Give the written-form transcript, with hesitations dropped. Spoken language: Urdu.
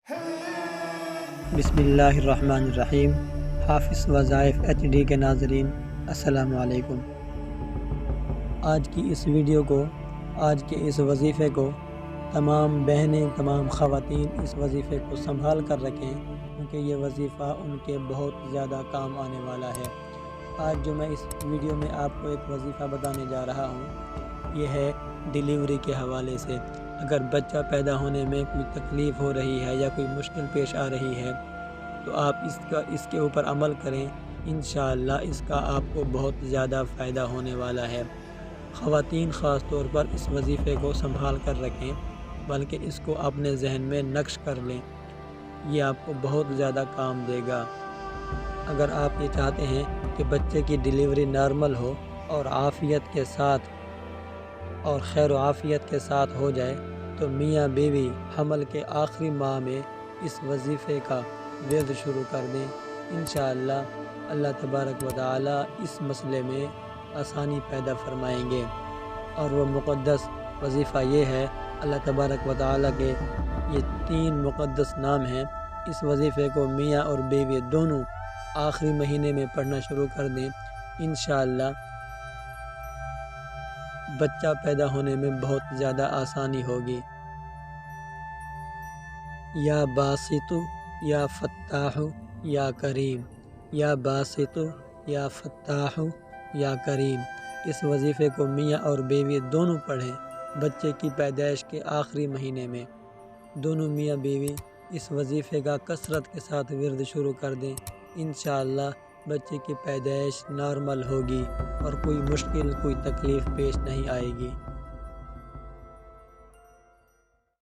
بسم اللہ الرحمن الرحیم۔ حافظ وظائف HD کے ناظرین السلام علیکم۔ آج کی اس ویڈیو کو، آج کے اس وظیفے کو تمام بہنیں، تمام خواتین اس وظیفے کو سنبھال کر رکھیں، کیونکہ یہ وظیفہ ان کے بہت زیادہ کام آنے والا ہے۔ آج جو میں اس ویڈیو میں آپ کو ایک وظیفہ بتانے جا رہا ہوں، یہ ہے ڈیلیوری کے حوالے سے۔ اگر بچہ پیدا ہونے میں کوئی تکلیف ہو رہی ہے یا کوئی مشکل پیش آ رہی ہے تو آپ اس کے اوپر عمل کریں، انشاءاللہ اس کا آپ کو بہت زیادہ فائدہ ہونے والا ہے۔ خواتین خاص طور پر اس وظیفے کو سنبھال کر رکھیں، بلکہ اس کو اپنے ذہن میں نقش کر لیں، یہ آپ کو بہت زیادہ کام دے گا۔ اگر آپ یہ چاہتے ہیں کہ بچے کی ڈیلیوری نارمل ہو اور عافیت کے ساتھ اور خیر و عافیت کے ساتھ ہو جائے تو میاں بیوی حمل کے آخری ماہ میں اس وظیفے کا ورد شروع کر دیں۔ انشاءاللہ اللہ تبارک و تعالی اس مسئلے میں آسانی پیدا فرمائیں گے، اور وہ مقدس وظیفہ یہ ہے، اللہ تبارک و تعالی کے یہ 3 مقدس نام ہیں۔ اس وظیفے کو میاں اور بیوی دونوں آخری مہینے میں پڑھنا شروع کر دیں، انشاءاللہ بچہ پیدا ہونے میں بہت زیادہ آسانی ہوگی۔ یا باسط یا فتاح یا کریم، یا باسط یا فتاح یا کریم، اس وظیفے کو میاں اور بیوی دونوں پڑھیں۔ بچے کی پیدائش کے آخری مہینے میں دونوں میاں بیوی اس وظیفے کا کثرت کے ساتھ ورد شروع کر دیں، انشاءاللہ بچے کی پیدائش نارمل ہوگی اور کوئی مشکل، کوئی تکلیف پیش نہیں آئے گی۔